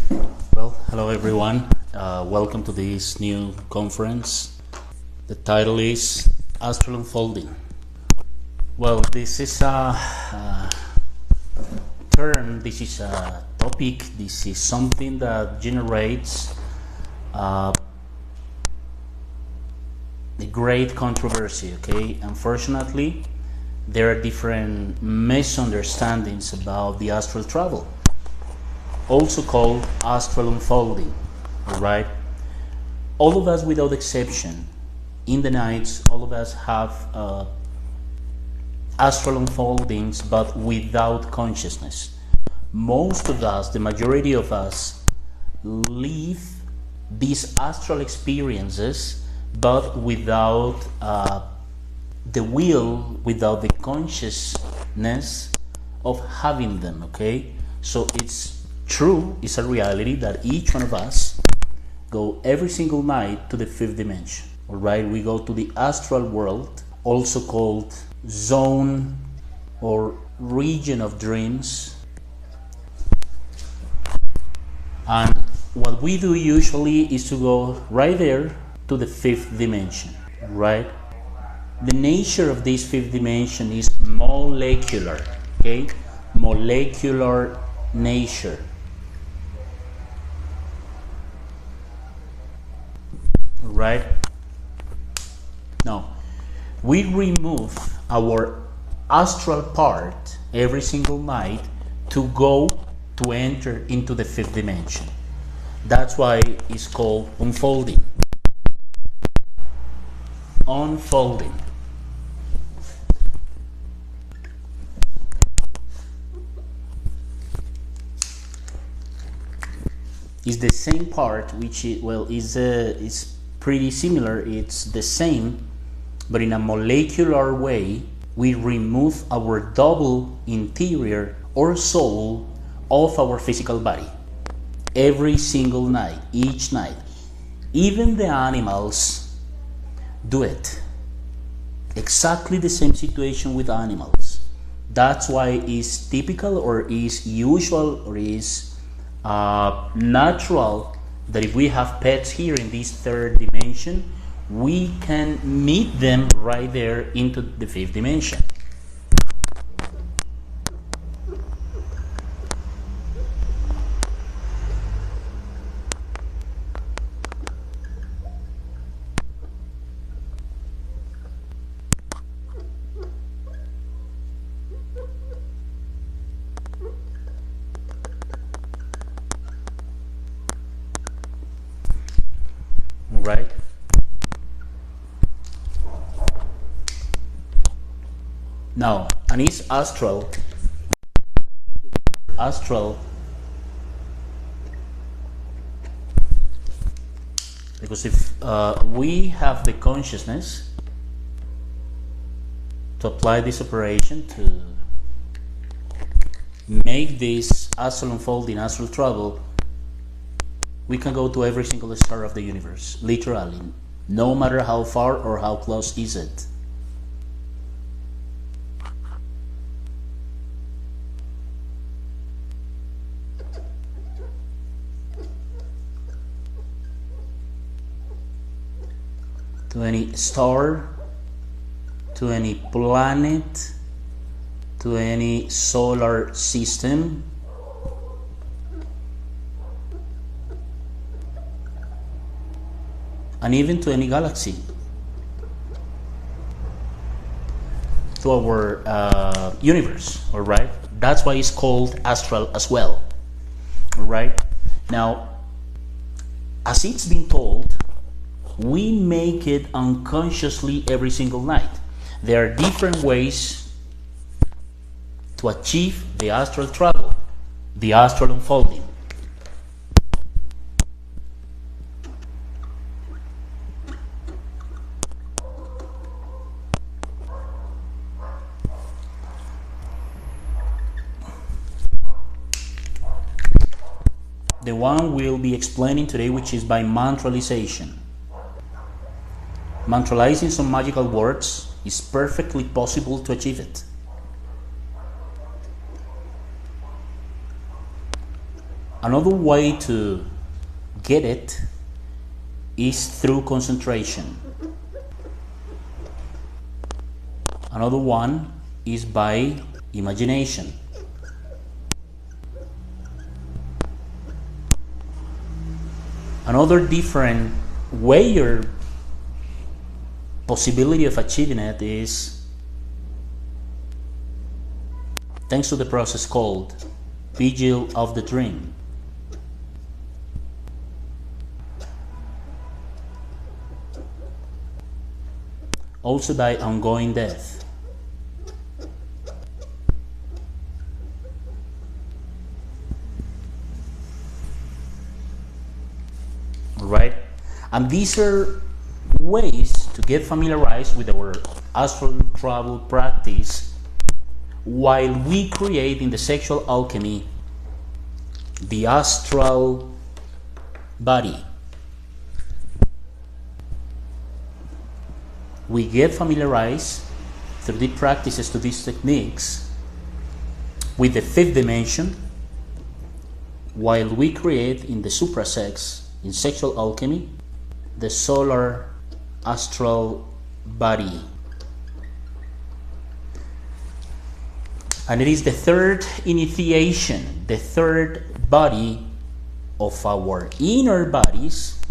Well, hello everyone. Welcome to this new conference. The title is Astral Unfolding. Well, this is a term, this is a topic, this is something that generates a great controversy, okay? Unfortunately, there are different misunderstandings about the astral travel, also called astral unfolding, all right? All of us, without exception, in the nights, all of us have astral unfoldings, but without consciousness. Most of us, the majority of us, live these astral experiences, but without the will, without the consciousness of having them, okay? So it's true, it's a reality that each one of us go every single night to the fifth dimension, all right? We go to the astral world, also called zone or region of dreams. And what we do usually is to go right there to the fifth dimension, right? The nature of this fifth dimension is molecular, okay? Molecular nature. Right? Now, we remove our astral part every single night to go to enter into the fifth dimension. That's why it's called unfolding. Unfolding. Is the same part, which is pretty similar. It's the same, but in a molecular way. We remove our double interior or soul of our physical body every single night, each night. Even the animals do it. Exactly the same situation with animals. That's why it's typical or is usual or is natural that if we have pets here in this third dimension, we can meet them right there into the fifth dimension. Right? Now, and it's astral. Astral, because if we have the consciousness to apply this operation to make this astral unfolding, astral travel, we can go to every single star of the universe, literally, no matter how far or how close is it. To any star, to any planet, to any solar system, and even to any galaxy, to our universe, all right? That's why it's called astral as well, all right? Now, as it's been told, we make it unconsciously every single night. There are different ways to achieve the astral travel, the astral unfolding. The one we'll be explaining today, which is by mantralization. Mantralizing some magical words is perfectly possible to achieve it. Another way to get it is through concentration. Another one is by imagination. Another different way or possibility of achieving it is thanks to the process called vigil of the dream. Also by ongoing death. Right? And these are ways to get familiarized with our astral travel practice while we create in the sexual alchemy the astral body. We get familiarized through the practices to these techniques with the fifth dimension while we create in the suprasex, in sexual alchemy, the solar astral body. And it is the third initiation, the third body of our inner bodies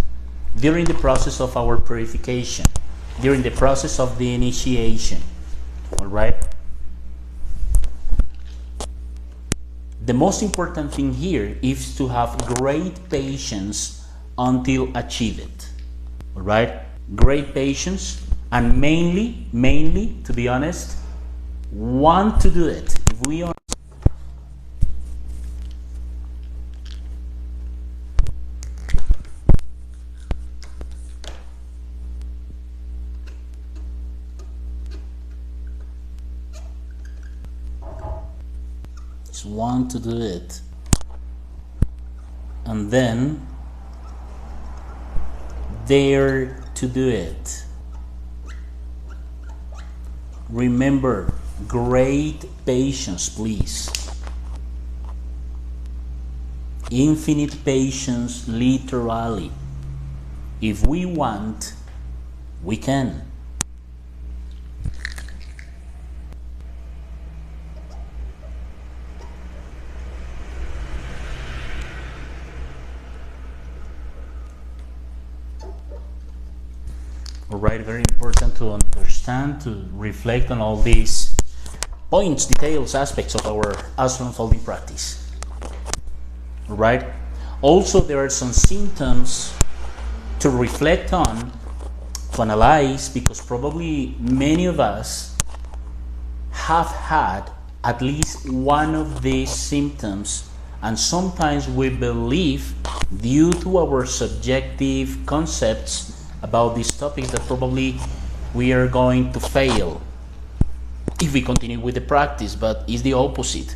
during the process of our purification, during the process of the initiation. All right? The most important thing here is to have great patience until achieve it. All right? Great patience, and mainly, to be honest, want to do it. If we are just want to do it, and then dare to do it. Remember, great patience, please. Infinite patience, literally. If we want, we can. Alright, very important to understand, to reflect on all these points, details, aspects of our astral unfolding practice. Alright? Also, there are some symptoms to reflect on, to analyze, because probably many of us have had at least one of these symptoms, and sometimes we believe, due to our subjective concepts about these topics, that probably we are going to fail if we continue with the practice, but it's the opposite.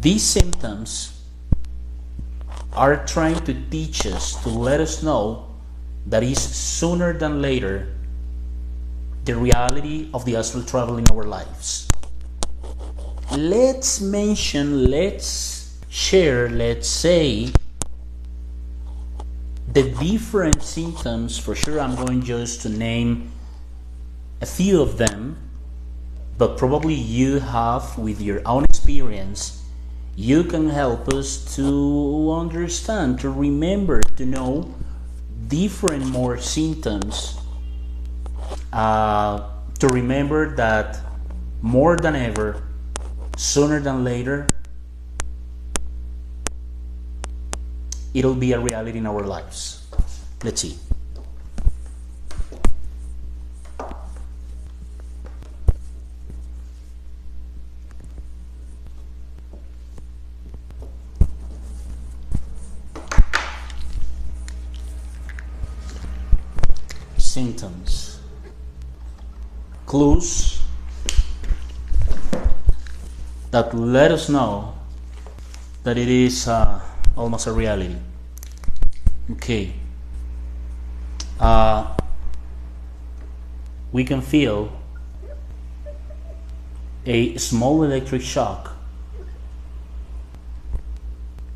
These symptoms are trying to teach us, to let us know that is sooner than later the reality of the astral travel in our lives. Let's mention, let's share, let's say the different symptoms. For sure, I'm going just to name a few of them, but probably you have, with your own experience, you can help us to understand, to remember, to know different more symptoms, to remember that more than ever, sooner than later, it'll be a reality in our lives. Let's see. Symptoms. Clues that let us know that it is almost a reality. Okay. We can feel a small electric shock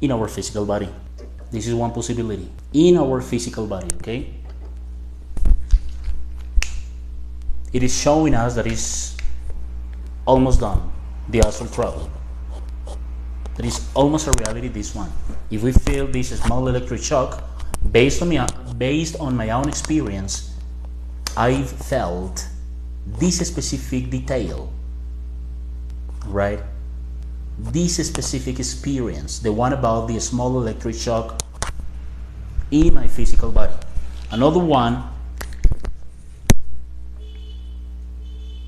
in our physical body. This is one possibility. In our physical body, okay? It is showing us that it's almost done, the astral travel. That is almost a reality, this one. If we feel this small electric shock, based on my own experience, I've felt this specific detail, right? This specific experience, the one about the small electric shock in my physical body. Another one,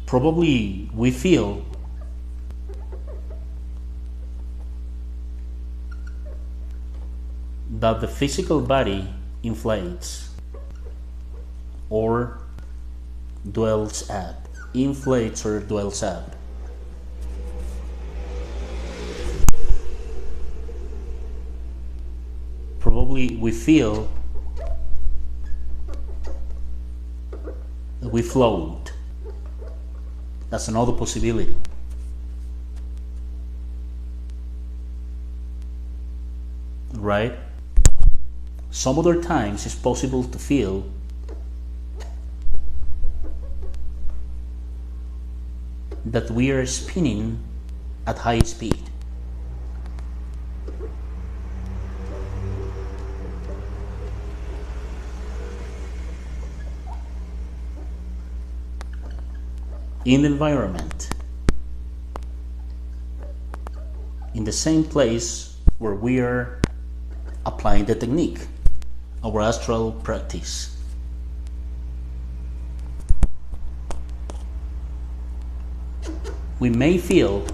probably we feel that the physical body inflates or dwells up, inflates or dwells up. Probably we feel that we float. That's another possibility. Right? Some other times it's possible to feel that we are spinning at high speed. In the environment, in the same place where we are applying the technique, our astral practice. We may feel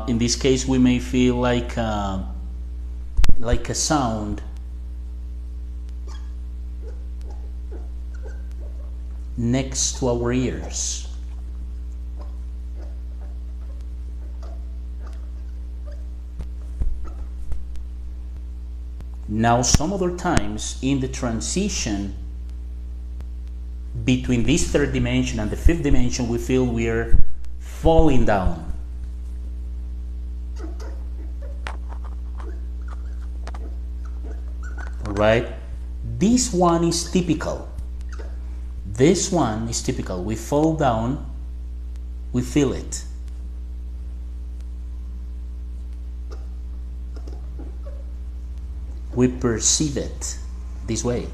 in this case we may feel like a sound next to our ears. Now, some other times in the transition between this third dimension and the fifth dimension, we feel we're falling down. Alright? This one is typical. This one is typical. We fall down, we feel it. We perceive it this way.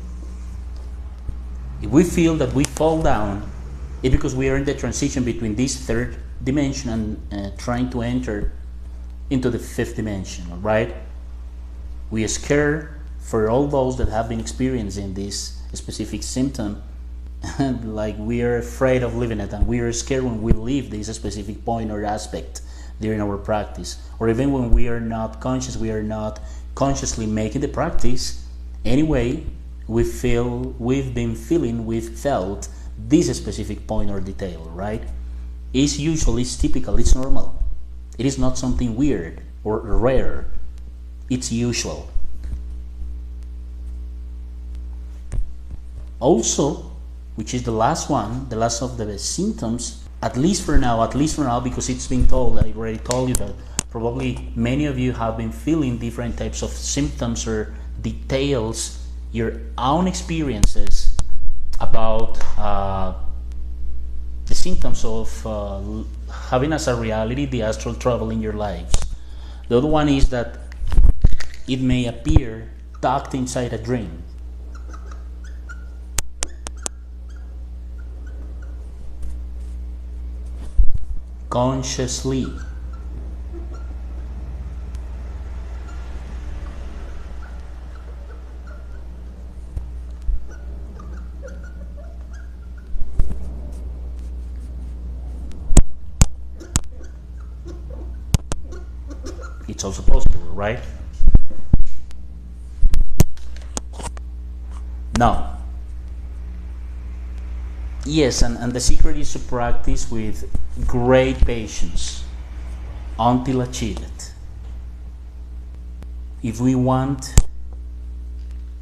If we feel that we fall down, it's because we are in the transition between this third dimension and trying to enter into the fifth dimension, right? We are scared for all those that have been experiencing this specific symptom, like we are afraid of living it, and we are scared when we leave this specific point or aspect during our practice, or even when we are not conscious, we are not consciously making the practice. Anyway, we've felt this specific point or detail, right? It's usually, it's typical, it's normal. It is not something weird or rare. It's usual. Also, which is the last one, the last of the symptoms, at least for now, because it's been told, I already told you that probably many of you have been feeling different types of symptoms or details, your own experiences about the symptoms of having as a reality the astral travel in your lives. The other one is that it may appear tucked inside a dream. Consciously. It's also possible, right? Now, yes, and the secret is to practice with great patience until achieved. If we want,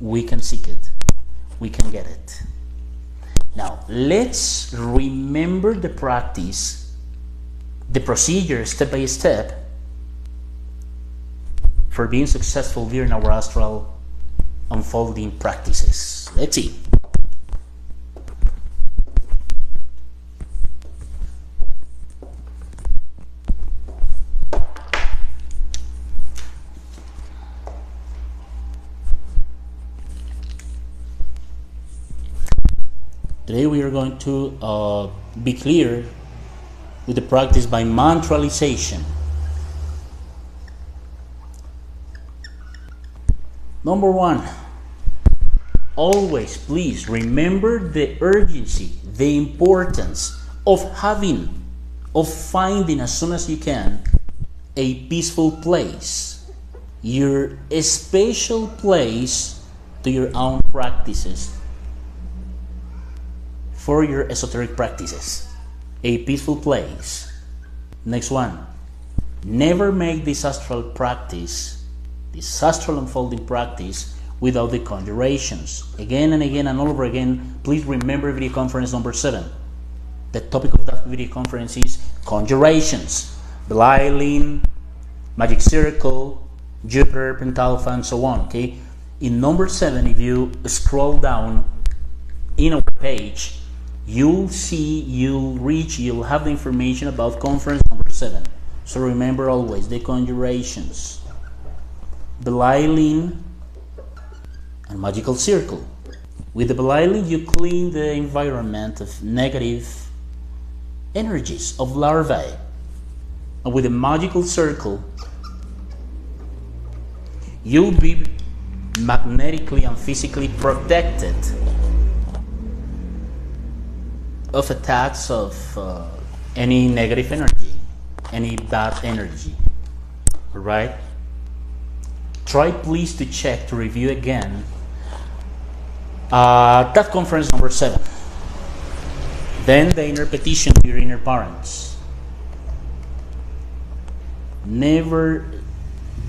we can seek it, we can get it. Now, let's remember the practice the procedure step by step for being successful during our astral unfolding practices. Let's see. Today we are going to be clear with the practice by mantralization. Number one, always please remember the urgency, the importance of finding as soon as you can a peaceful place, your special place to your own practices, for your esoteric practices, a peaceful place. Next one, never make this astral practice, this astral unfolding practice, without the conjurations. Again and again and all over again, please remember video conference number 7. The topic of that video conference is conjurations, Bell Island, Magic Circle, Jupiter, Pentalpha, and so on. Okay, in number 7, if you scroll down in our page, you'll have the information about conference number 7. So remember always the conjurations, Bell Island, and Magical Circle. With the Bell Island, you clean the environment of negative energies, of larvae. And with the Magical Circle, you'll be magnetically and physically protected of attacks of any negative energy, any bad energy. All right? Try please to check, to review again that conference number 7. Then the inner petition to your inner parents. Never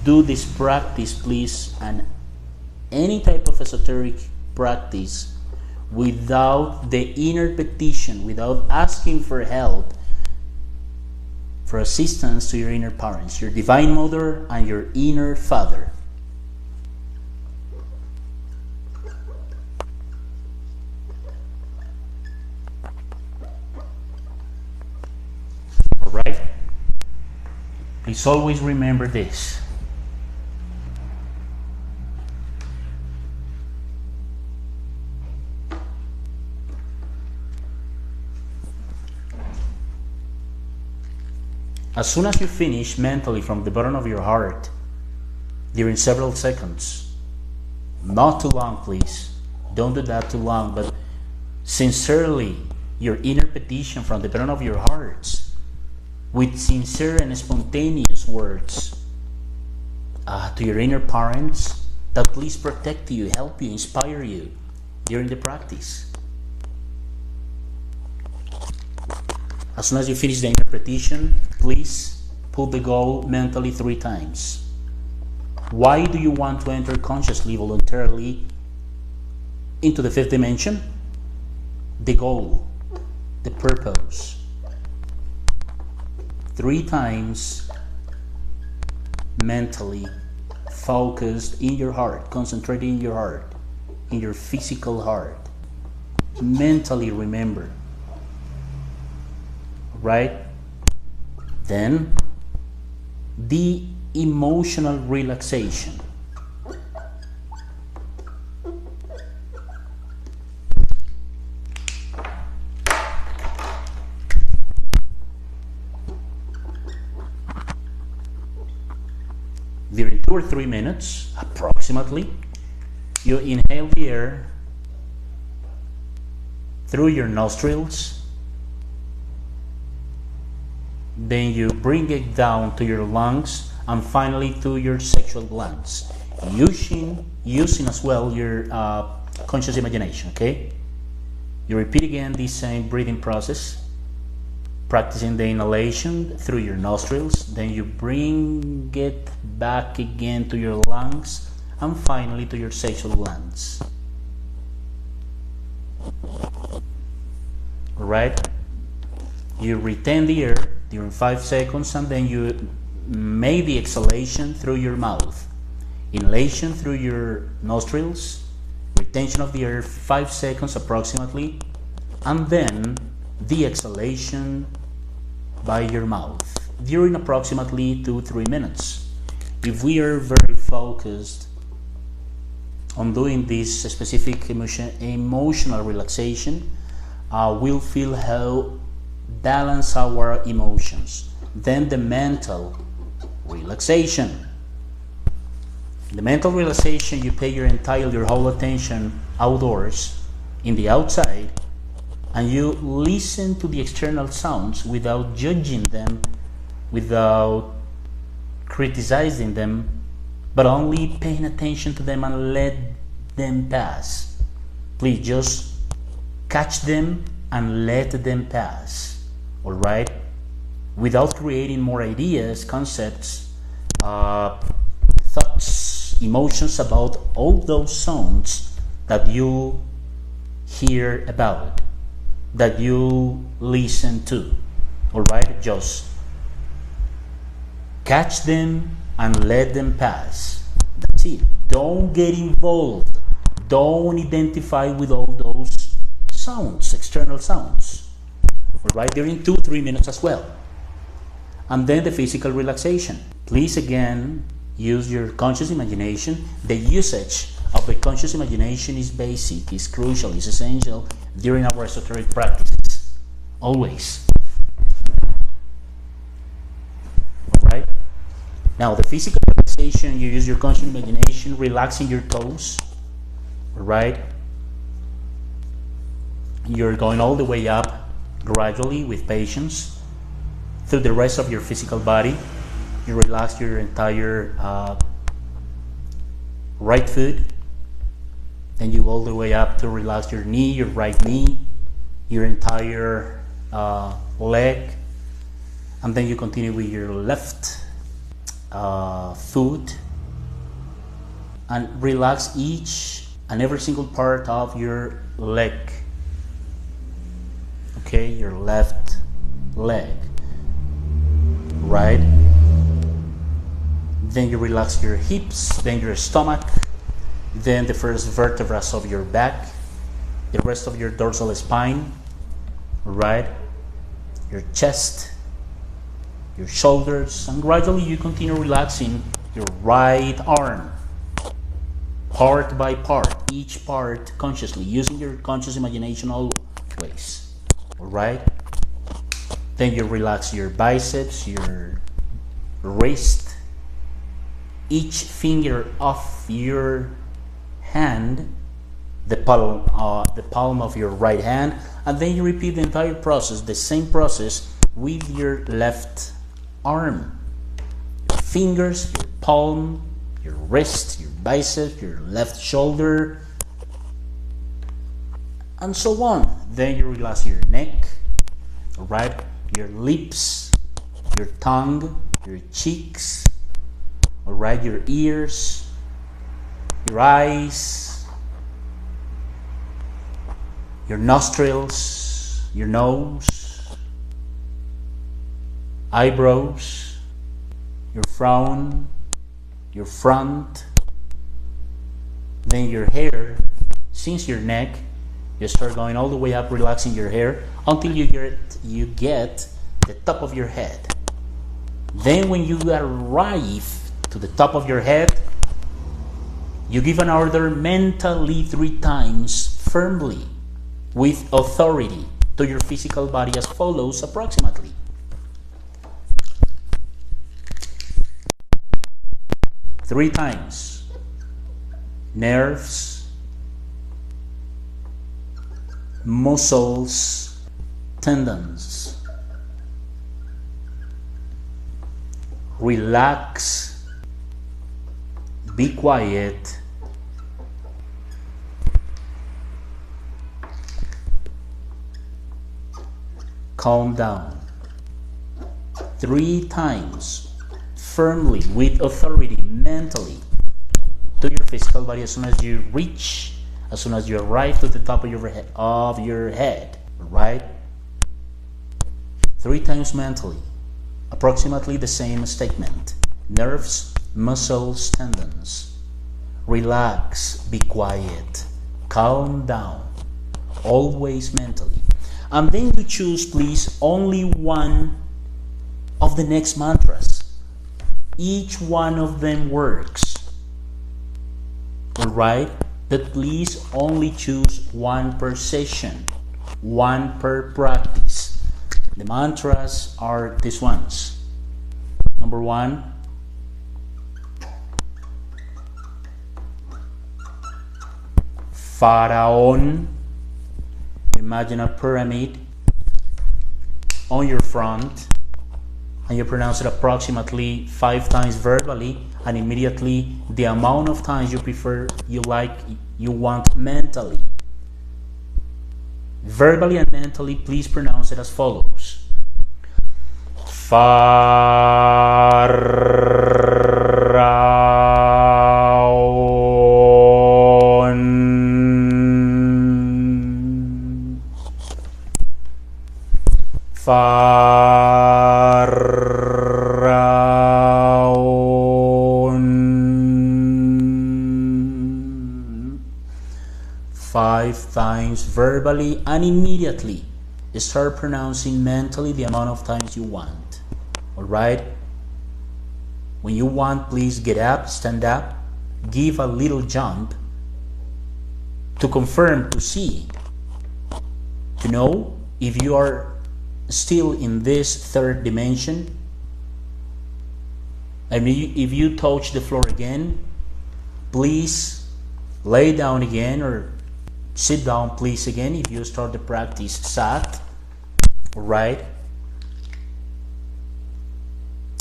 do this practice, please, and any type of esoteric practice, without the inner petition, without asking for help, for assistance to your inner parents, your divine mother and your inner father. All right? Please always remember this. As soon as you finish mentally from the bottom of your heart, during several seconds, not too long please, don't do that too long, but sincerely, your inner petition from the bottom of your hearts, with sincere and spontaneous words to your inner parents, that please protect you, help you, inspire you during the practice. As soon as you finish the inner petition, please put the goal mentally 3 times. Why do you want to enter consciously, voluntarily into the 5th dimension? The goal, the purpose. 3 times mentally focused in your heart, concentrating in your heart, in your physical heart. Mentally remember. Right? Then the emotional relaxation. During 2 or 3 minutes, approximately, you inhale the air through your nostrils. Then you bring it down to your lungs and finally to your sexual glands, using as well your conscious imagination. Okay, you repeat again this same breathing process, practicing the inhalation through your nostrils, then you bring it back again to your lungs and finally to your sexual glands. Alright, you retain the air during 5 seconds, and then you make the exhalation through your mouth, inhalation through your nostrils, retention of the air 5 seconds approximately, and then the exhalation by your mouth during approximately 2-3 minutes. If we are very focused on doing this specific emotional relaxation, we'll feel how balance our emotions. Then the mental relaxation. The mental relaxation, you pay your whole attention outdoors, in the outside, and you listen to the external sounds without judging them, without criticizing them, but only paying attention to them and let them pass. Please just catch them and let them pass, all right? Without creating more ideas, concepts, thoughts, emotions about all those sounds that you hear about, that you listen to, all right? Just catch them and let them pass. That's it. Don't get involved. Don't identify with all those sounds, external sounds. All right, during 2-3 minutes as well. And then the physical relaxation. Please again use your conscious imagination. The usage of the conscious imagination is basic, is crucial, is essential during our esoteric practices. Always. All right. Now the physical relaxation, you use your conscious imagination, relaxing your toes, right? You're going all the way up gradually with patience through the rest of your physical body. You relax your entire right foot. Then you go all the way up to relax your knee, your right knee, your entire leg. And then you continue with your left foot, and relax each and every single part of your leg. Okay, your left leg, right? Then you relax your hips, then your stomach, then the first vertebrae of your back, the rest of your dorsal spine, right? Your chest, your shoulders, and gradually you continue relaxing your right arm, part by part, each part consciously, using your conscious imagination always, all right? Then you relax your biceps, your wrist, each finger of your hand, the palm of your right hand, and then you repeat the entire process, the same process with your left arm, your fingers, your palm, your wrist, your bicep, your left shoulder, and so on. Then you relax your neck, all right, your lips, your tongue, your cheeks, all right, your ears, your eyes, your nostrils, your nose, eyebrows, your frown, your front, then your hair, since your neck, you start going all the way up, relaxing your hair until you get the top of your head. Then when you arrive to the top of your head, you give an order mentally 3 times firmly with authority to your physical body as follows approximately. Three times. Nerves, muscles, tendons. Relax. Be quiet. Calm down. 3 times. Firmly, with authority, mentally, to your physical body as soon as you arrive to the top of your head, right? 3 times mentally. approximately the same statement. Nerves, muscles, tendons. Relax, be quiet, calm down, always mentally. And then you choose, please, only one of the next mantras. Each one of them works. Alright? But please only choose one per session, one per practice. The mantras are these ones. Number 1, Pharaon. Imagine a pyramid on your front, and you pronounce it approximately 5 times verbally, and immediately the amount of times you want mentally. Verbally and mentally, please pronounce it as follows. Pharaon. 5 times verbally, and immediately start pronouncing mentally the amount of times you want. Alright? When you want, please get up, stand up, give a little jump to confirm, to see, to know if you are still in this third dimension. I mean, if you touch the floor again, please lay down again, or sit down please again if you start the practice sat. Alright?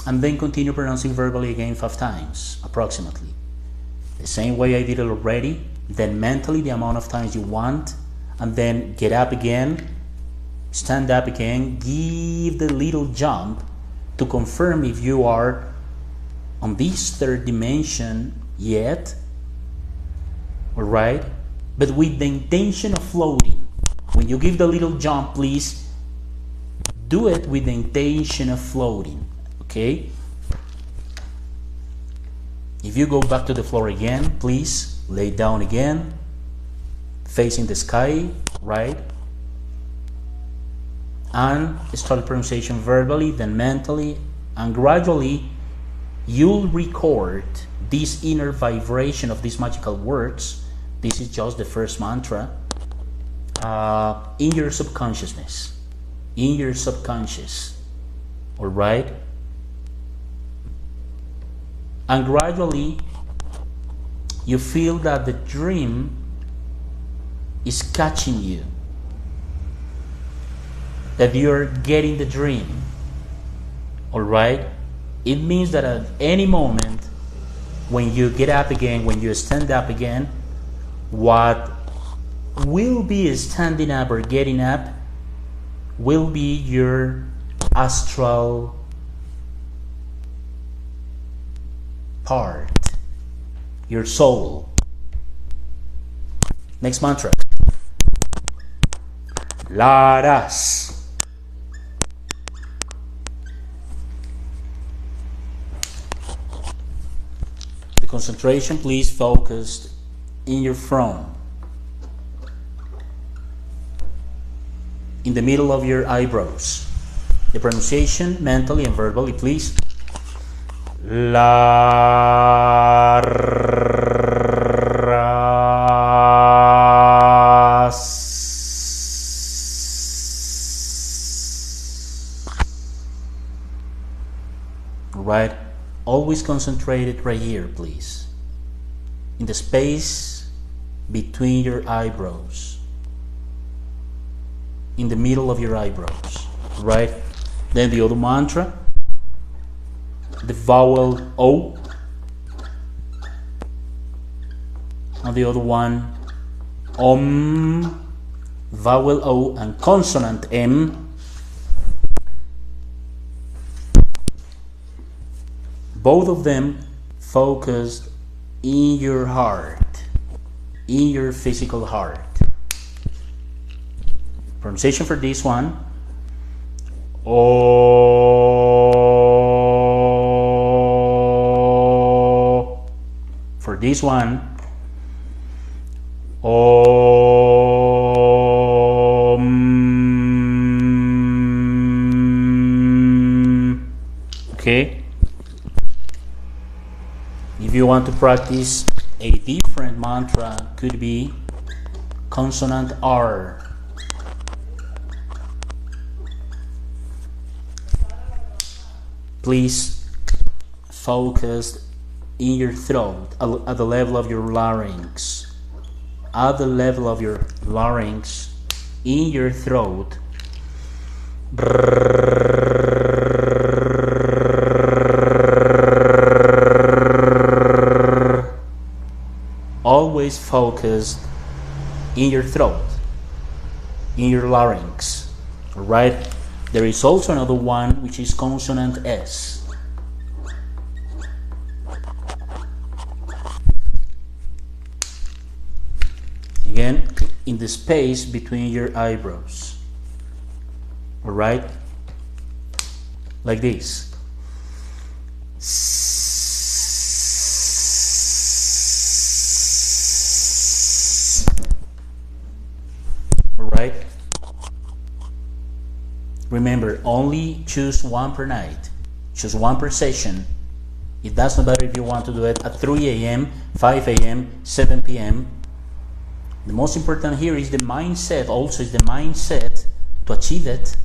And then continue pronouncing verbally again 5 times approximately, the same way I did it already. Then mentally the amount of times you want, and then get up again, stand up again, give the little jump to confirm if you are on this third dimension yet. Alright? But with the intention of floating. When you give the little jump, please do it with the intention of floating. Okay? If you go back to the floor again, please lay down again, facing the sky, right? And start the pronunciation verbally, then mentally, and gradually you'll record this inner vibration of these magical words. This is just the first mantra in your subconsciousness, in your subconscious. All right? And gradually you feel that the dream is catching you, that you're getting the dream. All right? It means that at any moment when you get up again, when you stand up again, what will be standing up or getting up will be your astral part, your soul. Next mantra. Laras. The concentration, please, focused in your front, in the middle of your eyebrows. The pronunciation, mentally and verbally, please. Right? Always concentrated right here, please. In the space between your eyebrows. In the middle of your eyebrows. Right? Then the other mantra. The vowel O. And the other one, Om. Vowel O and consonant M. Both of them focused in your heart, in your physical heart. Pronunciation for this one, O. For this one, Om. Okay. If you want to practice a different mantra, could be consonant R. Please focus in your throat, at the level of your larynx. At the level of your larynx, in your throat. Always focus in your throat, in your larynx. Alright? There is also another one which is consonant S. Again, in the space between your eyebrows. Alright? Like this. Alright? Remember, only choose one per night. Choose one per session. It doesn't matter if you want to do it at 3 a.m., 5 a.m., 7 p.m. The most important here is the mindset, also is the mindset to achieve it.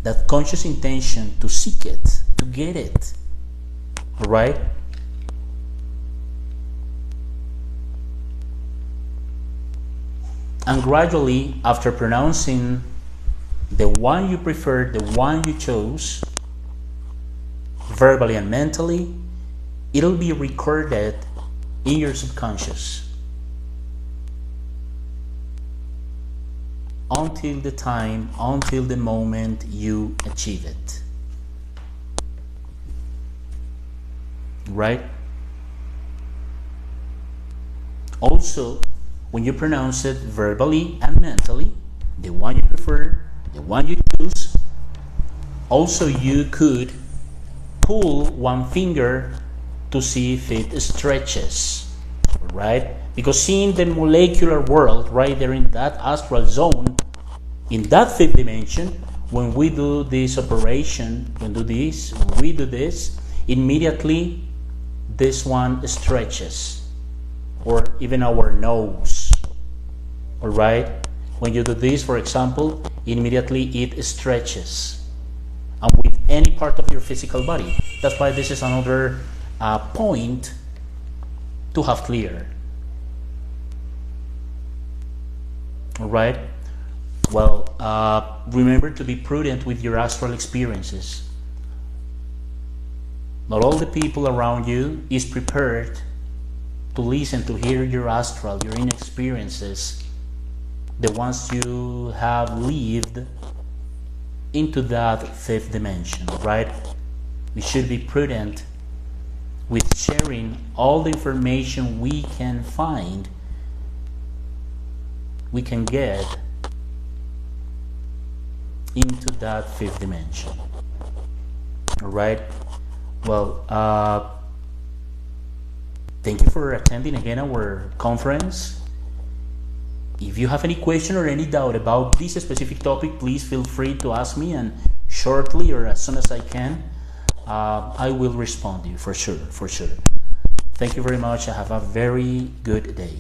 That conscious intention to seek it, to get it. Alright? And gradually, after pronouncing the one you prefer, the one you chose, verbally and mentally, it'll be recorded in your subconscious until the time, until the moment you achieve it. Right? Also, when you pronounce it verbally and mentally, the one you prefer, the one you choose, also you could pull one finger to see if it stretches, right? Because seeing the molecular world right there in that astral zone, in that fifth dimension, when we do this operation, when we do this, immediately this one stretches, or even our nose, all right? When you do this, for example, immediately it stretches, and with any part of your physical body. That's why this is another point to have clear. All right? Well, remember to be prudent with your astral experiences. Not all the people around you is prepared to listen, to hear your astral, your inner experiences, the ones you have lived into that fifth dimension, right? We should be prudent with sharing all the information we can find, we can get into that fifth dimension. All right? Well, thank you for attending again our conference. If you have any question or any doubt about this specific topic, please feel free to ask me, and shortly or as soon as I can, I will respond to you for sure. Thank you very much. Have a very good day.